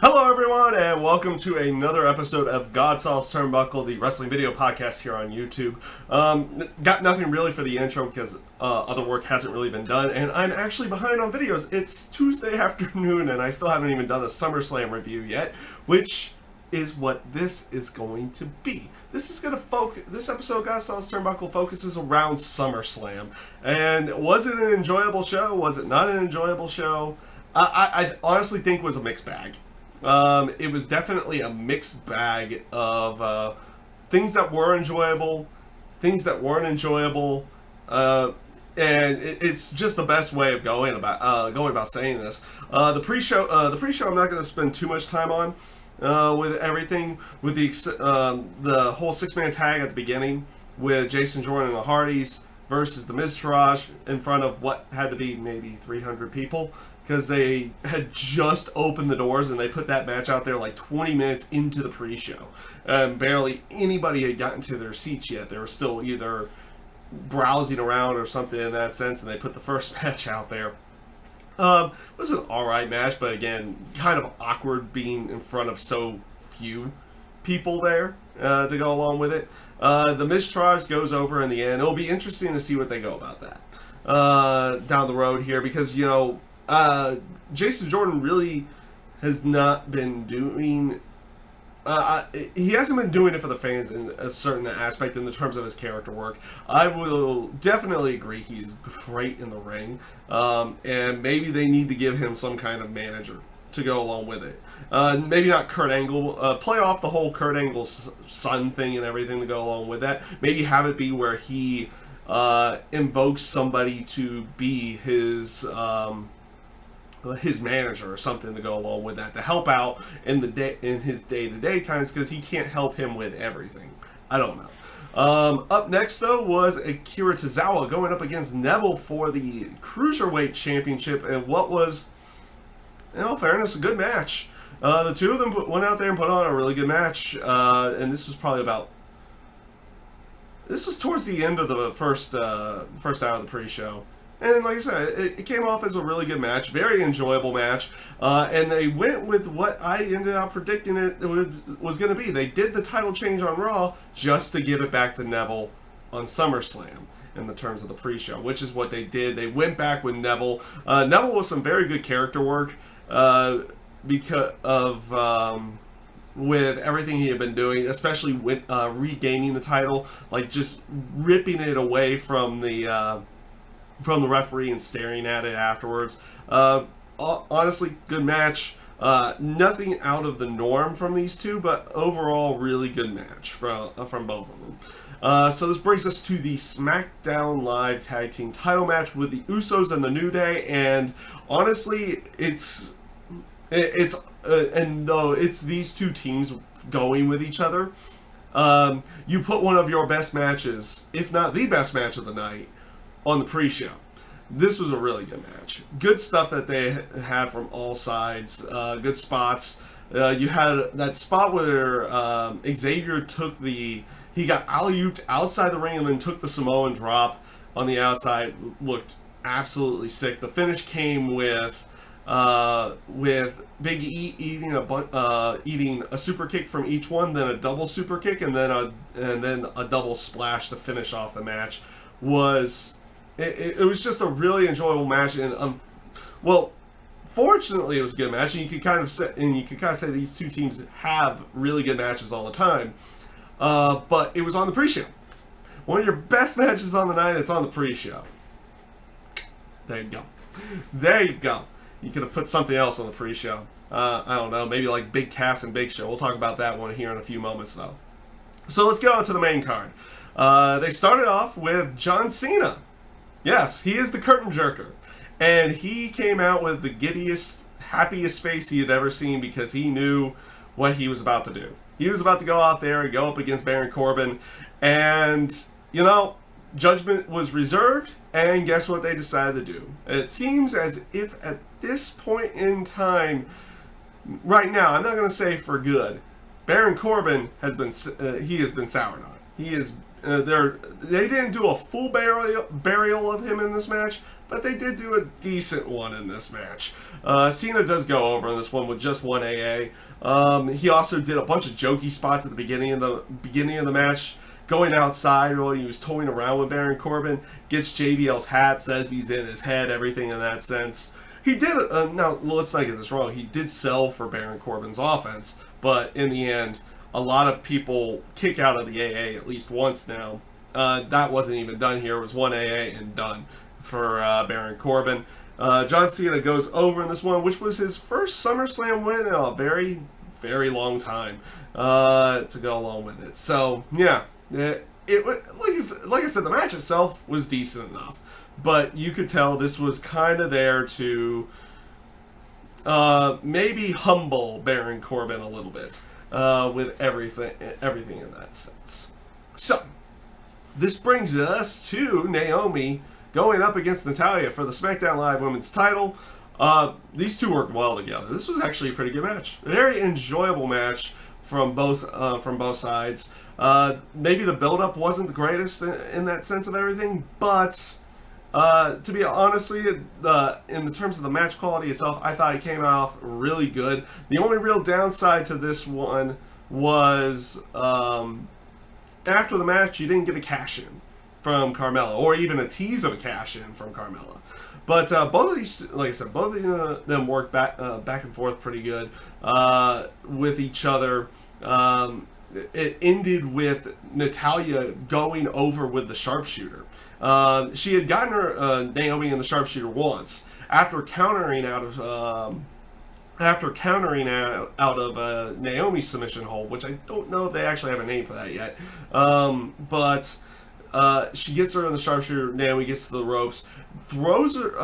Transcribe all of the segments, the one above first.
Hello everyone and welcome to another episode of GodSaw's Turnbuckle, the wrestling video podcast here on YouTube. Got nothing really for the intro because other work hasn't really been done, and I'm actually behind on videos. It's Tuesday afternoon and I still haven't even done a SummerSlam review yet, which is what this is going to be. This is going to focus. This episode of GodSaw's Turnbuckle focuses around SummerSlam. And was it an enjoyable show? Was it not an enjoyable show? I honestly think it was a mixed bag. It was definitely a mixed bag of things that were enjoyable, things that weren't enjoyable, and it's just the best way of going about saying this. The pre-show, I'm not going to spend too much time on with everything, with the whole six-man tag at the beginning with Jason Jordan and the Hardys versus the Miztourage in front of what had to be maybe 300 people. Because they had just opened the doors and they put that match out there like 20 minutes into the pre-show. Barely anybody had gotten to their seats yet. They were still either browsing around or something in that sense, and they put the first match out there. It was an alright match, but again, kind of awkward being in front of so few people there to go along with it. The Miztourage goes over in the end. It'll be interesting to see what they go about that down the road here, because, you know, Jason Jordan really has not been doing. He hasn't been doing it for the fans in a certain aspect in the terms of his character work. I will definitely agree he's great in the ring, and maybe they need to give him some kind of manager to go along with it. Maybe not Kurt Angle. Play off the whole Kurt Angle's son thing and everything to go along with that. Maybe have it be where he invokes somebody to be his manager or something to go along with that, to help out in his day-to-day times, because he can't help him with everything. I don't know. Up next though was Akira Tozawa going up against Neville for the Cruiserweight Championship, and what was, in all fairness, a good match. The two of them went out there and put on a really good match, and this was probably this was towards the end of the first hour of the pre-show. And like I said, it came off as a really good match, very enjoyable match, and they went with what I ended up predicting it was going to be. They did the title change on Raw just to give it back to Neville on SummerSlam in the terms of the pre-show, which is what they did. They went back with Neville. Neville was some very good character work because of with everything he had been doing, especially with regaining the title, like just ripping it away from the referee and staring at it afterwards. Honestly, good match. Nothing out of the norm from these two, but overall, really good match from both of them. So this brings us to the SmackDown Live Tag Team title match with the Usos and the New Day, and honestly, and though it's these two teams going with each other, you put one of your best matches, if not the best match of the night, on the pre-show. This was a really good match. Good stuff that they had from all sides. Good spots. You had that spot where Xavier he got alley-ooped outside the ring and then took the Samoan drop on the outside. Looked absolutely sick. The finish came with Big E eating a super kick from each one, then a double super kick, and then a double splash to finish off the match. It was just a really enjoyable match, and well, fortunately, it was a good match. And you could kind of say these two teams have really good matches all the time. But it was on the pre-show. One of your best matches on the night. It's on the pre-show. There you go. There you go. You could have put something else on the pre-show. I don't know, maybe like Big Cass and Big Show. We'll talk about that one here in a few moments, though. So let's get on to the main card. They started off with John Cena. Yes, he is the curtain jerker. And he came out with the giddiest, happiest face he had ever seen, because he knew what he was about to do. He was about to go out there and go up against Baron Corbin. And, you know, judgment was reserved. And guess what they decided to do? It seems as if at this point in time, right now, I'm not going to say for good, Baron Corbin has been soured on. He is they didn't do a full burial of him in this match, but they did do a decent one in this match. Cena does go over in this one with just one AA. He also did a bunch of jokey spots at the beginning of the match, going outside while he was toying around with Baron Corbin, gets JBL's hat, says he's in his head, everything in that sense. He did, now let's not get this wrong, he did sell for Baron Corbin's offense, but in the end, a lot of people kick out of the AA at least once now. That wasn't even done here. It was one AA and done for Baron Corbin. John Cena goes over in this one, which was his first SummerSlam win in a very, very long time to go along with it. So, yeah, it like I said, the match itself was decent enough. But you could tell this was kind of there to maybe humble Baron Corbin a little bit. With everything in that sense. So, this brings us to Naomi going up against Natalya for the SmackDown Live Women's title. These two worked well together. This was actually a pretty good match. A very enjoyable match from both sides. Maybe the build-up wasn't the greatest in that sense of everything, but to be honest with you, in the terms of the match quality itself, I thought it came off really good. The only real downside to this one was after the match, you didn't get a cash-in from Carmella, or even a tease of a cash-in from Carmella. But both of these, like I said, both of them worked back and forth pretty good with each other. It ended with Natalya going over with the sharpshooter. She had gotten her Naomi in the sharpshooter once after countering out of Naomi's submission hold, which I don't know if they actually have a name for that yet. But she gets her in the sharpshooter. Naomi gets to the ropes, throws her.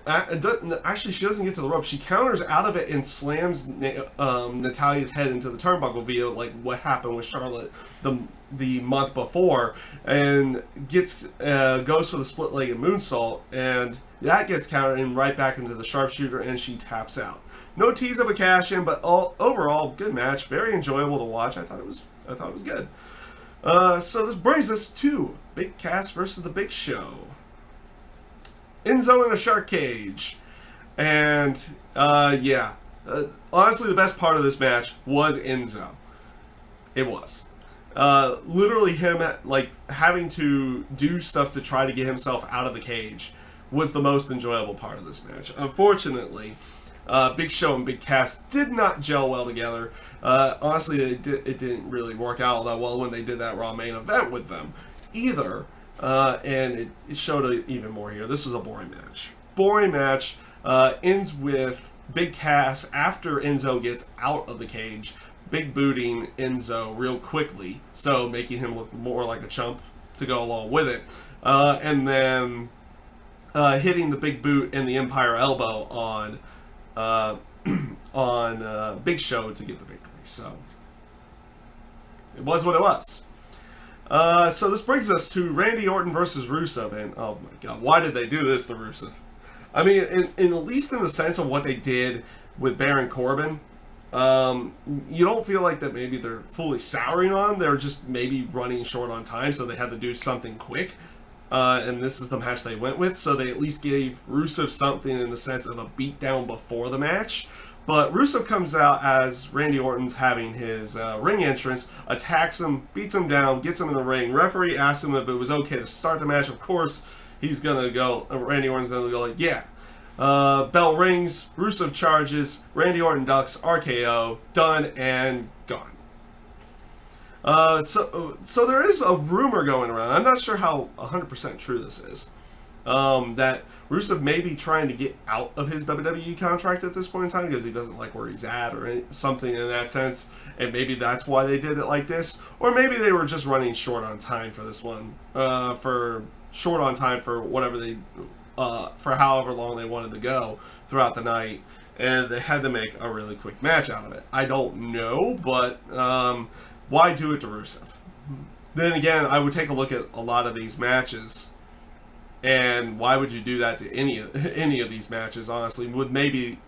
Actually, she doesn't get to the ropes. She counters out of it and slams Natalya's head into the turnbuckle via like what happened with Charlotte the month before, and goes for the split-legged moonsault, and that gets countered and right back into the sharpshooter, and she taps out. No tease of a cash-in, but overall good match, very enjoyable to watch. I thought it was good. So this brings us to Big Cass versus the Big Show. Enzo in a shark cage, and honestly, the best part of this match was Enzo. It was. Literally him like having to do stuff to try to get himself out of the cage was the most enjoyable part of this match. Unfortunately, Big Show and Big Cass did not gel well together. Honestly, it didn't really work out all that well when they did that Raw main event with them either. And it showed even more here. This was a boring match. Boring match. Ends with Big Cass after Enzo gets out of the cage, big booting Enzo real quickly, so making him look more like a chump to go along with it, and then hitting the big boot and the Empire Elbow on Big Show to get the victory. So it was what it was. So this brings us to Randy Orton versus Rusev, and oh my god, why did they do this to Rusev? I mean, in at least in the sense of what they did with Baron Corbin, you don't feel like that maybe they're fully souring on him. They're just maybe running short on time, so they had to do something quick. And this is the match they went with, so they at least gave Rusev something in the sense of a beatdown before the match. But Rusev comes out as Randy Orton's having his ring entrance, attacks him, beats him down, gets him in the ring. Referee asks him if it was okay to start the match. Of course, he's gonna go. Randy Orton's gonna go like, yeah. Bell rings, Rusev charges, Randy Orton ducks, RKO, done and gone. So there is a rumor going around. I'm not sure how 100% true this is. That Rusev may be trying to get out of his WWE contract at this point in time because he doesn't like where he's at or something in that sense, and maybe that's why they did it like this, or maybe they were just running short on time for this one, for whatever they, for however long they wanted to go throughout the night, and they had to make a really quick match out of it. I don't know, but why do it to Rusev? Then again, I would take a look at a lot of these matches. And why would you do that to any of these matches, honestly? With maybe,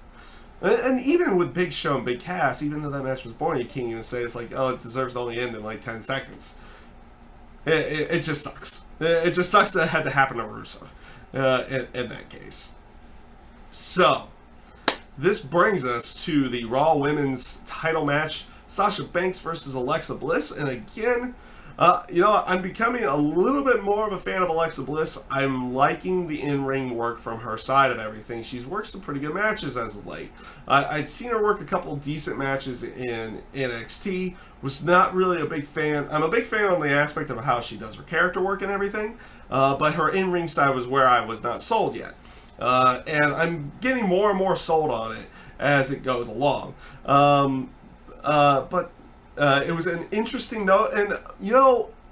and even with Big Show and Big Cass, even though that match was boring, you can't even say it's like, oh, it deserves to only end in like 10 seconds. It just sucks. It just sucks that it had to happen to Rusev in that case. So, this brings us to the Raw Women's title match. Sasha Banks versus Alexa Bliss. And again, I'm becoming a little bit more of a fan of Alexa Bliss. I'm liking the in-ring work from her side of everything. She's worked some pretty good matches as of late. I'd seen her work a couple decent matches in NXT. Was not really a big fan. I'm a big fan on the aspect of how she does her character work and everything. But her in-ring side was where I was not sold yet. And I'm getting more and more sold on it as it goes along. But it was an interesting note, and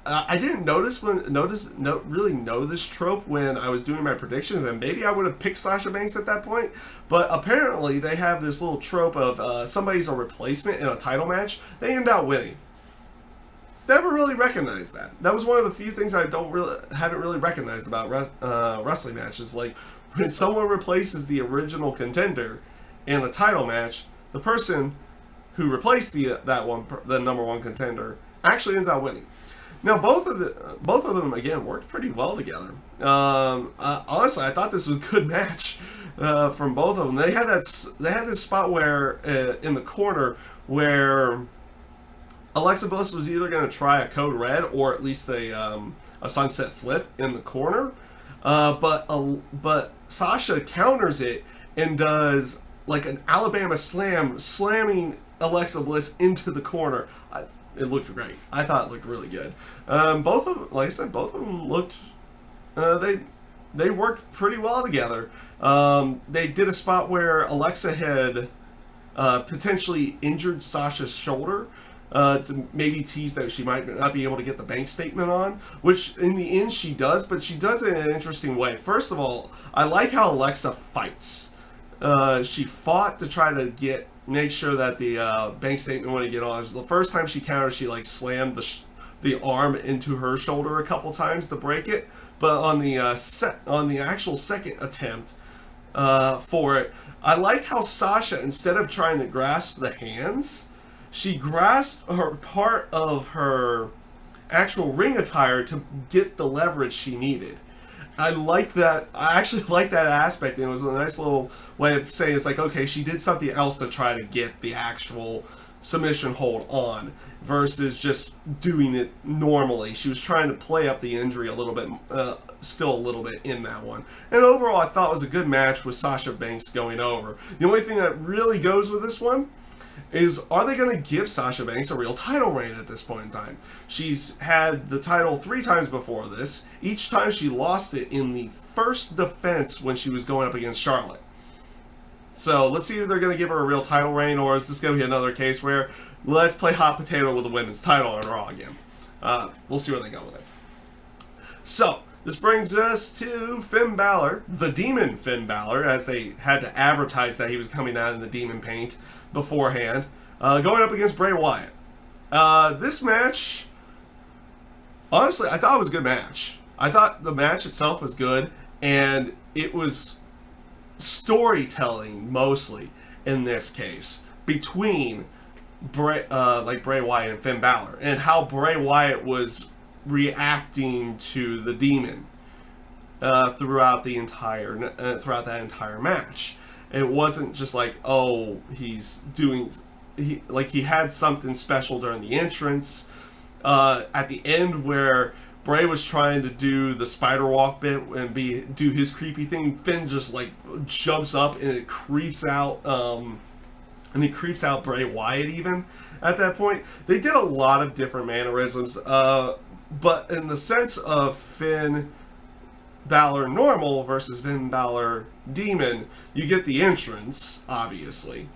I didn't really know this trope when I was doing my predictions, and maybe I would have picked Sasha Banks at that point. But apparently, they have this little trope of somebody's a replacement in a title match. They end up winning. Never really recognized that. That was one of the few things I haven't really recognized about wrestling matches. Like when someone replaces the original contender in a title match, the person who replaced the number one contender actually ends up winning. Now both of them again worked pretty well together. Honestly, I thought this was a good match from both of them. They had this spot where in the corner where Alexa Bliss was either going to try a code red or at least a sunset flip in the corner, but Sasha counters it and does like an Alabama slam, slamming Alexa Bliss into the corner. It looked great. I thought it looked really good. Both of them, like I said, both of them looked. They worked pretty well together. They did a spot where Alexa had potentially injured Sasha's shoulder to maybe tease that she might not be able to get the bank statement on, which in the end she does, but she does it in an interesting way. First of all, I like how Alexa fights. She fought to try to make sure that the bank statement wouldn't get on. The first time she countered, she like slammed the arm into her shoulder a couple times to break it. But on the actual second attempt for it, I like how Sasha, instead of trying to grasp the hands, she grasped her part of her actual ring attire to get the leverage she needed. I like that. I actually like that aspect, and it was a nice little way of saying it's like, okay, she did something else to try to get the actual submission hold on versus just doing it normally. She was trying to play up the injury a little bit, still a little bit in that one. And overall, I thought it was a good match with Sasha Banks going over. The only thing that really goes with this one is, are they going to give Sasha Banks a real title reign at this point in time? She's had the title 3 times before this. Each time she lost it in the first defense when she was going up against Charlotte. So let's see if they're going to give her a real title reign, or is this going to be another case where let's play hot potato with the women's title on Raw again. We'll see where they go with it. So this brings us to Finn Balor, the Demon Finn Balor, as they had to advertise that he was coming out in the demon paint beforehand, going up against Bray Wyatt. This match, honestly, I thought it was a good match. I thought the match itself was good, and it was storytelling mostly in this case between Bray Wyatt and Finn Balor, and how Bray Wyatt was reacting to the demon throughout that entire match. It wasn't just like, oh, he had something special during the entrance. At the end where Bray was trying to do the spider walk bit and do his creepy thing, Finn just like jumps up and it creeps out Bray Wyatt even at that point. They did a lot of different mannerisms, but in the sense of Finn Balor normal versus Finn Balor demon, you get the entrance, obviously,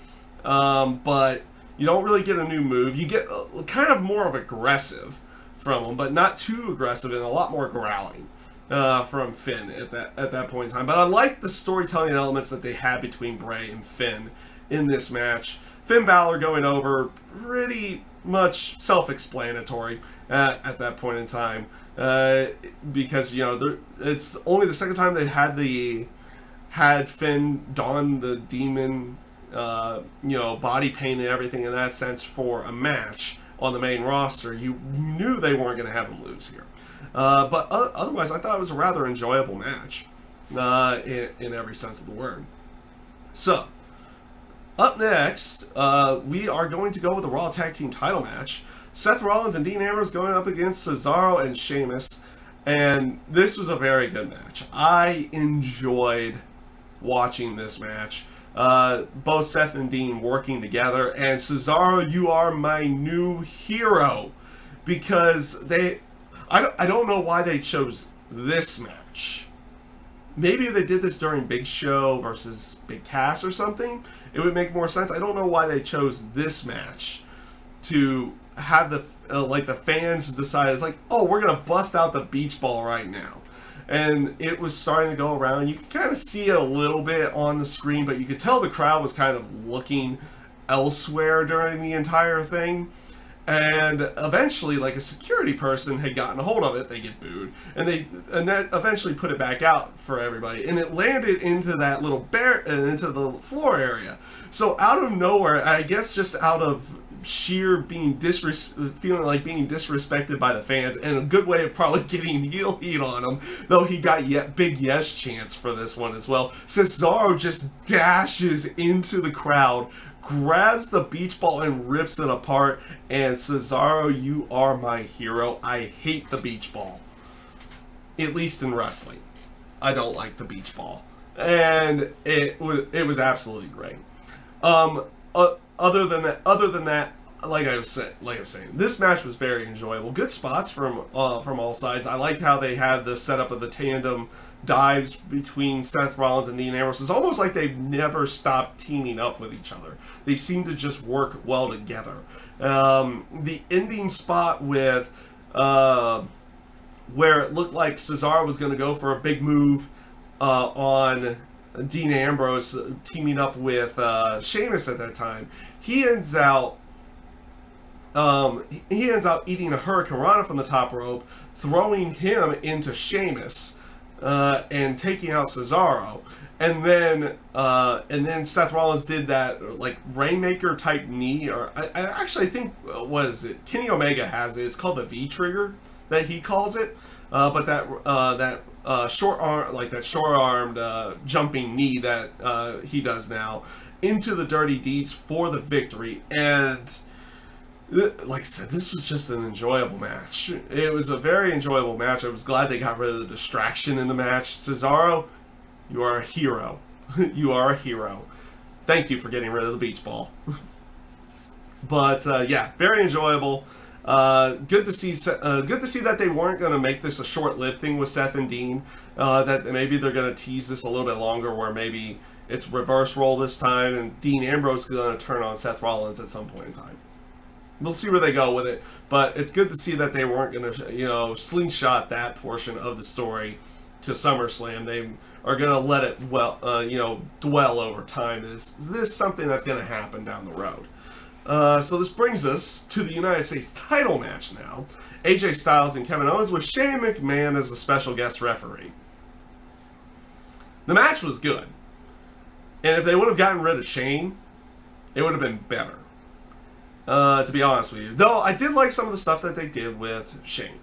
but you don't really get a new move. You get kind of more of aggressive from him, but not too aggressive, and a lot more growling from Finn at that point in time. But I like the storytelling elements that they had between Bray and Finn in this match. Finn Balor going over, pretty much self-explanatory at that point in time, because it's only the second time they had Finn don the demon body paint and everything in that sense for a match on the main roster. You knew they weren't going to have him lose here. But otherwise, I thought it was a rather enjoyable match in every sense of the word. So, up next, we are going to go with a Raw Tag Team title match. Seth Rollins and Dean Ambrose going up against Cesaro and Sheamus. And this was a very good match. I enjoyed watching this match. Both Seth and Dean working together. And Cesaro, you are my new hero. Because I don't know why they chose this match. Maybe if they did this during Big Show versus Big Cass or something, it would make more sense. I don't know why they chose this match to have the fans decide, it's like, oh, we're gonna bust out the beach ball right now. And it was starting to go around. You could kind of see it a little bit on the screen, but you could tell the crowd was kind of looking elsewhere during the entire thing. And eventually, like, a security person had gotten a hold of it. They get booed, and they eventually put it back out for everybody. And it landed into that little into the floor area. So out of nowhere, I guess just out of sheer being feeling like being disrespected by the fans, and a good way of probably getting heel heat on him, though he got big yes chants for this one as well. Cesaro just dashes into the crowd, grabs the beach ball and rips it apart. And Cesaro, you are my hero. I hate the beach ball, at least in wrestling. I don't like the beach ball, and it was absolutely great. Other than that, like I was saying, this match was very enjoyable. Good spots from all sides. I like how they had the setup of the tandem dives between Seth Rollins and Dean Ambrose. It's almost like they've never stopped teaming up with each other. They seem to just work well together. The ending spot with where it looked like Cesaro was going to go for a big move on Dean Ambrose, teaming up with Sheamus at that time. He ends out eating a Hurricane Rana from the top rope, throwing him into Sheamus, and taking out Cesaro. And then Seth Rollins did that like Rainmaker type knee, or I actually think, what is it? Kenny Omega has it. It's called the V trigger that he calls it. But that short armed jumping knee that he does now into the Dirty Deeds for the victory. And like I said, this was just an enjoyable match. It was a very enjoyable match. I was glad they got rid of the distraction in the match. Cesaro, you are a hero. You are a hero. Thank you for getting rid of the beach ball. But yeah, very enjoyable. Good to see that they weren't going to make this a short-lived thing with Seth and Dean. That maybe they're going to tease this a little bit longer, where maybe it's reverse role this time, and Dean Ambrose is going to turn on Seth Rollins at some point in time. We'll see where they go with it, but it's good to see that they weren't going to, slingshot that portion of the story to SummerSlam. They are going to let it dwell over time. Is this something that's going to happen down the road? So this brings us to the United States title match now. AJ Styles and Kevin Owens with Shane McMahon as the special guest referee. The match was good. And if they would have gotten rid of Shane, it would have been better. To be honest with you. Though I did like some of the stuff that they did with Shane.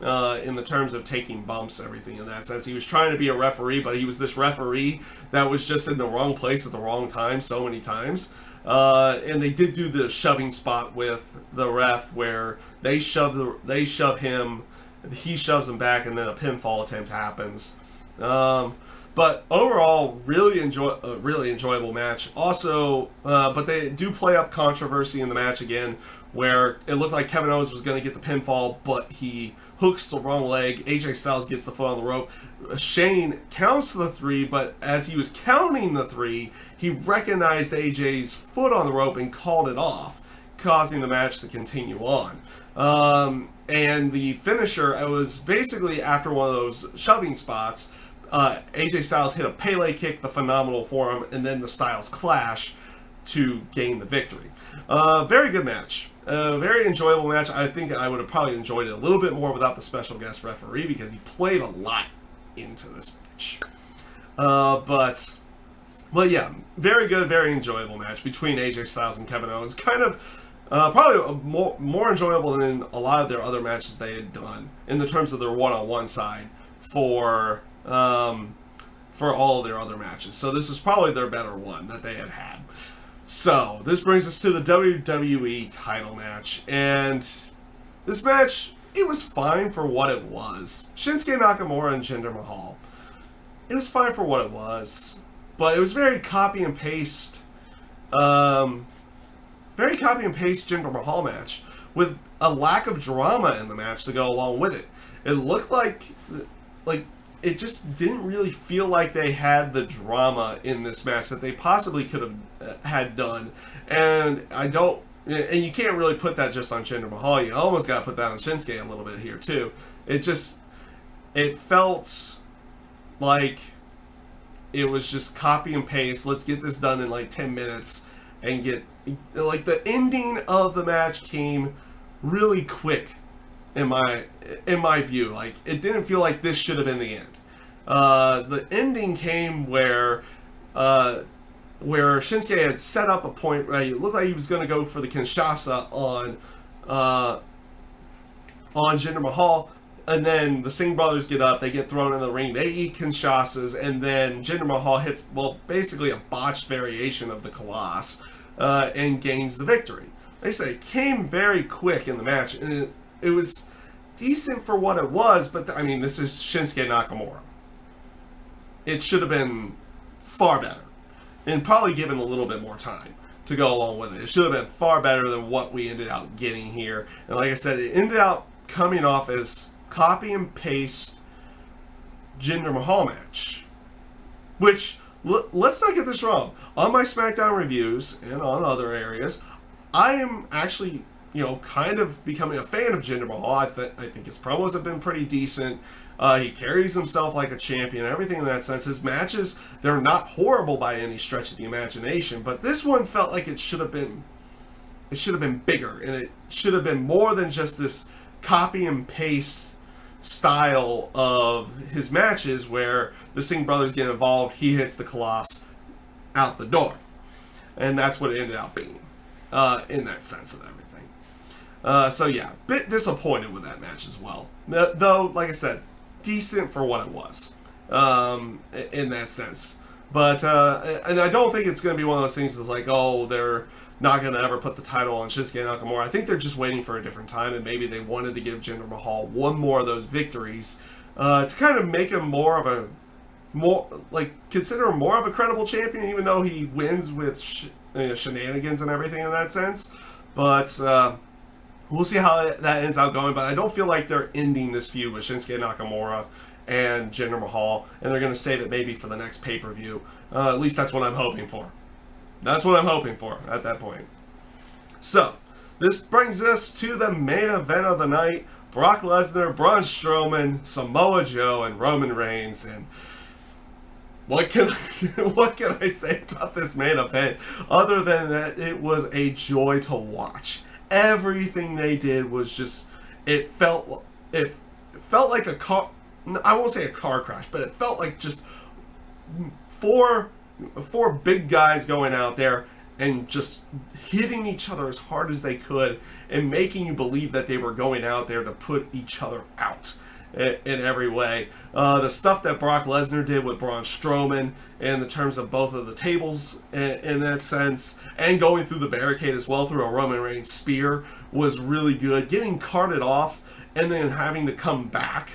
In the terms of taking bumps and everything in that sense. He was trying to be a referee, but he was this referee that was just in the wrong place at the wrong time so many times. And they did do the shoving spot with the ref where they shove him, he shoves him back, and then a pinfall attempt happens. But overall, really enjoyable match. Also, but they do play up controversy in the match again, where it looked like Kevin Owens was going to get the pinfall, but he hooks the wrong leg. AJ Styles gets the foot on the rope. Shane counts the 3, but as he was counting the 3, he recognized AJ's foot on the rope and called it off, causing the match to continue on. And the finisher, it was basically after one of those shoving spots, AJ Styles hit a Pele kick, the phenomenal forearm, and then the Styles clash to gain the victory. Very good match. Very enjoyable match. I think I would have probably enjoyed it a little bit more without the special guest referee, because he played a lot into this match. But yeah, very good, very enjoyable match between AJ Styles and Kevin Owens. Kind of probably more enjoyable than a lot of their other matches they had done in the terms of their one-on-one side for all of their other matches. So this is probably their better one that they had had. So this brings us to the WWE title match, and this match, it was fine for what it was. Shinsuke Nakamura and Jinder Mahal. It was fine for what it was, but it was very copy and paste. Very copy and paste Jinder Mahal match with a lack of drama in the match to go along with it. It looked like it just didn't really feel like they had the drama in this match that they possibly could have had done. And you can't really put that just on Jinder Mahal. You almost got to put that on Shinsuke a little bit here too. It felt like it was just copy and paste. Let's get this done in like 10 minutes and get, like, the ending of the match came really quick in my view. Like, it didn't feel like this should have been the end. The ending came where Shinsuke had set up a point where it looked like he was going to go for the Kinshasa on Jinder Mahal, and then the Singh brothers get up, they get thrown in the ring, they eat Kinshasas, and then Jinder Mahal hits, well, basically a botched variation of the Colossus, and gains the victory. Like I say, it came very quick in the match, and it was decent for what it was, but I mean, this is Shinsuke Nakamura. It should have been far better, and probably given a little bit more time to go along with it. It should have been far better than what we ended up getting here. And like I said, it ended up coming off as copy and paste Jinder Mahal match, which, let's not get this wrong. On my SmackDown reviews and on other areas, I am actually, kind of becoming a fan of Jinder Mahal. I think his promos have been pretty decent. He carries himself like a champion, everything in that sense. His matches, they're not horrible by any stretch of the imagination, but this one felt like it should have been bigger, and it should have been more than just this copy and paste style of his matches where the Singh brothers get involved, he hits the Colossus out the door. And that's what it ended up being, in that sense of everything. So yeah, bit disappointed with that match as well. Though, like I said, decent for what it was, in that sense. But, and I don't think it's going to be one of those things that's like, oh, they're not going to ever put the title on Shinsuke Nakamura. I think they're just waiting for a different time, and maybe they wanted to give Jinder Mahal one more of those victories to kind of make him consider him more of a credible champion, even though he wins with shenanigans and everything in that sense. But we'll see how that ends up going. But I don't feel like they're ending this feud with Shinsuke Nakamura and Jinder Mahal, and they're going to save it maybe for the next pay-per-view. At least that's what I'm hoping for. That's what I'm hoping for at that point. So, this brings us to the main event of the night. Brock Lesnar, Braun Strowman, Samoa Joe, and Roman Reigns. And what can I say about this main event other than that it was a joy to watch? Everything they did was just, it felt like a car, I won't say a car crash, but it felt like just four big guys going out there and just hitting each other as hard as they could and making you believe that they were going out there to put each other out in every way. The stuff that Brock Lesnar did with Braun Strowman in the terms of both of the tables in that sense, and going through the barricade as well through a Roman Reigns spear, was really good. Getting carted off and then having to come back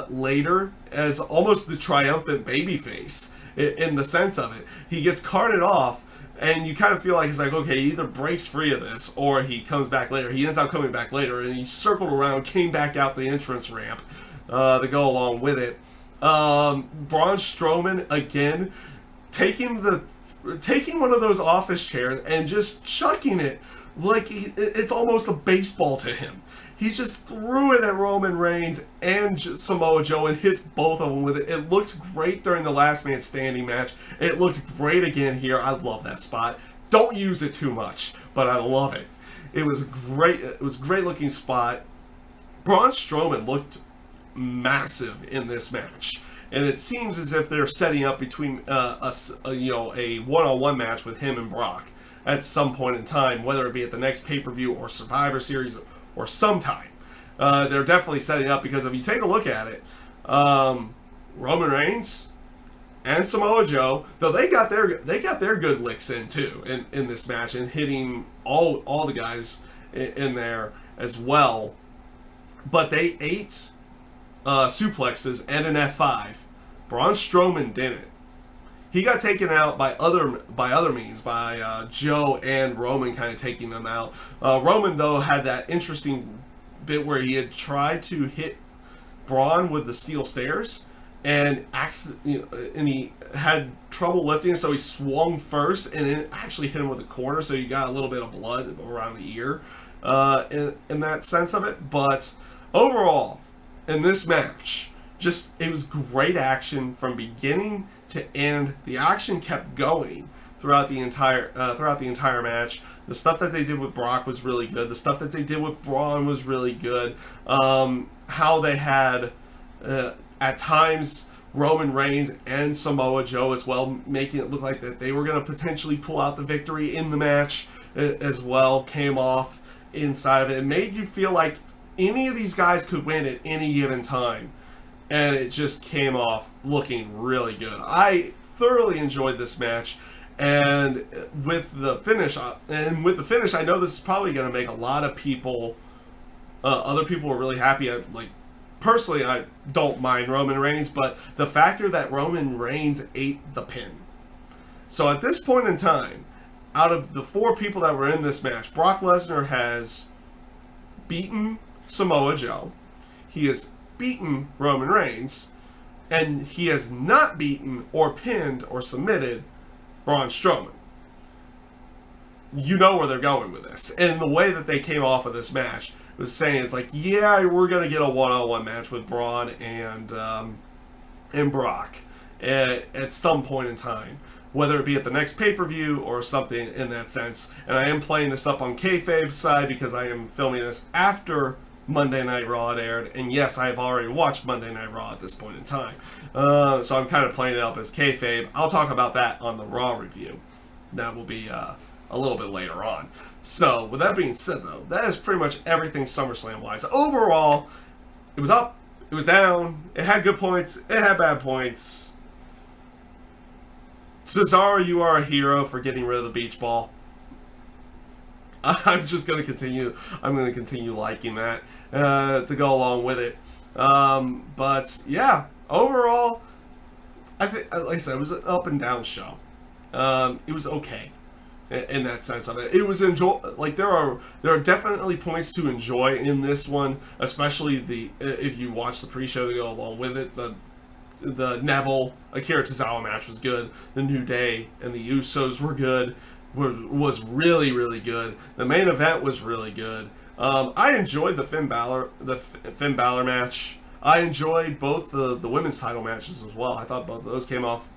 later as almost the triumphant babyface in the sense of it. He gets carted off, and you kind of feel like he's like, okay, he either breaks free of this or he comes back later. He ends up coming back later, and he circled around, came back out the entrance ramp to go along with it. Braun Strowman, again, taking one of those office chairs and just chucking it like it's almost a baseball to him. He just threw it at Roman Reigns and Samoa Joe and hits both of them with it. It looked great during the Last Man Standing match. It looked great again here. I love that spot. Don't use it too much, but I love it. It was great. It was a great looking spot. Braun Strowman looked massive in this match, and it seems as if they're setting up between a one-on-one match with him and Brock at some point in time, whether it be at the next pay-per-view or Survivor Series or sometime. They're definitely setting up, because if you take a look at it, Roman Reigns and Samoa Joe, though they got their good licks in too in this match, and hitting all the guys in there as well. But they ate suplexes and an F5. Braun Strowman didn't. He got taken out by other means, by Joe and Roman kind of taking them out. Roman, though, had that interesting bit where he had tried to hit Braun with the steel stairs, and he had trouble lifting, so he swung first, and it actually hit him with a corner, so you got a little bit of blood around the ear in that sense of it. But overall, in this match, it was great action from beginning to end. The action kept going throughout the entire match. The stuff that they did with Brock was really good. The stuff that they did with Braun was really good. How they had at times Roman Reigns and Samoa Joe as well, making it look like that they were going to potentially pull out the victory in the match as well, came off inside of it. It made you feel like any of these guys could win at any given time, and it just came off looking really good. I thoroughly enjoyed this match, and with the finish, I know this is probably going to make a lot of people, other people are really happy. Personally, I don't mind Roman Reigns, but the factor that Roman Reigns ate the pin. So at this point in time, out of the 4 people that were in this match, Brock Lesnar has beaten Samoa Joe, he has beaten Roman Reigns, and he has not beaten or pinned or submitted Braun Strowman. You know where they're going with this. And the way that they came off of this match was saying, it's like, yeah, we're going to get a one-on-one match with Braun and Brock at some point in time, whether it be at the next pay-per-view or something in that sense. And I am playing this up on kayfabe's side, because I am filming this after Monday Night Raw had aired, and yes, I have already watched Monday Night Raw at this point in time. So I'm kind of playing it up as kayfabe. I'll talk about that on the Raw review. That will be a little bit later on. So, with that being said, though, that is pretty much everything SummerSlam-wise. Overall, it was up, it was down, it had good points, it had bad points. Cesaro, you are a hero for getting rid of the beach ball. I'm just going to continue. I'm going to continue liking that to go along with it. But yeah, overall, I think, like I said, it was an up and down show. It was okay in that sense of it. It was there are definitely points to enjoy in this one, especially if you watch the pre-show to go along with it. The Neville Akira Tozawa match was good. The New Day and the Usos were good. Was really, really good. The main event was really good. I enjoyed the Finn Balor match. I enjoyed both the women's title matches as well. I thought both of those came off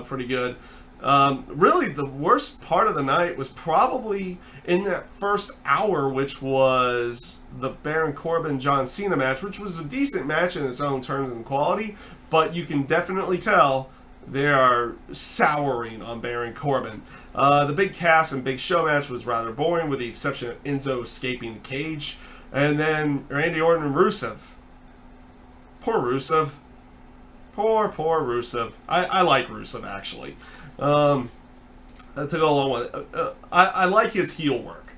pretty good. Really, the worst part of the night was probably in that first hour, which was the Baron Corbin John Cena match, which was a decent match in its own terms and quality, but you can definitely tell they are souring on Baron Corbin. The Big Cass and Big Show match was rather boring, with the exception of Enzo escaping the cage. And then Randy Orton and Rusev. Poor Rusev. Poor Rusev. I like Rusev, actually. To go along with it. I like his heel work.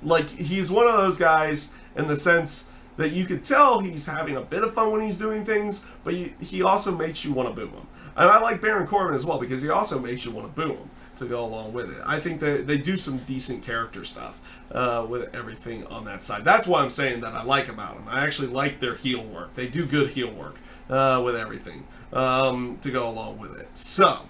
Like, he's one of those guys in the sense that you could tell he's having a bit of fun when he's doing things, but he also makes you want to boo him. And I like Baron Corbin as well, because he also makes you want to boo him to go along with it. I think that they do some decent character stuff with everything on that side. That's why I'm saying that I like about them. I actually like their heel work. They do good heel work with everything to go along with it. So,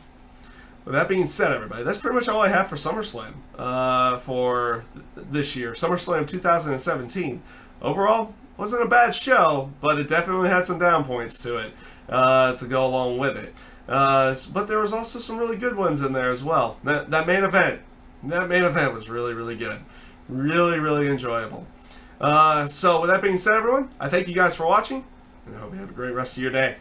with that being said, everybody, that's pretty much all I have for SummerSlam for this year. SummerSlam 2017. Overall, wasn't a bad show, but it definitely had some down points to it to go along with it. But there was also some really good ones in there as well. That main event was really, really good. Really, really enjoyable. So with that being said, everyone, I thank you guys for watching, and I hope you have a great rest of your day.